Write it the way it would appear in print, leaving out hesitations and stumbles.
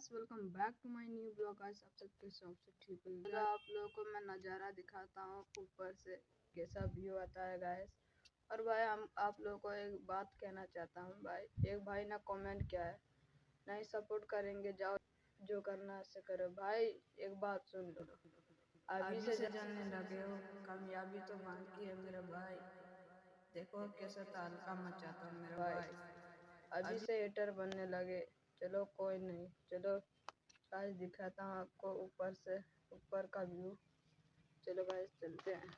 Guys, welcome back to my new blog. Guys, आप सब कैसे हो? सब ठीक है? आप लोगों को मैं नज़ारा दिखाता हूँ ऊपर से कैसा व्यू आता है गाइस। और भाई हम आप लोगों को एक बात कहना चाहता हूँ भाई। एक भाई ने कमेंट किया है, नहीं सपोर्ट करेंगे, जाओ जो करना से करो। भाई एक बात सुन लो, अभी से जानने लगे हो, कामयाबी तो बाकी है मेरे भाई। देखो कैसा तहलका मचाता हूँ मेरा भाई, अभी से हेटर बनने लगे। चलो कोई नहीं, चलो आज दिखाता हूँ आपको ऊपर से ऊपर का व्यू। चलो गाइस चलते हैं।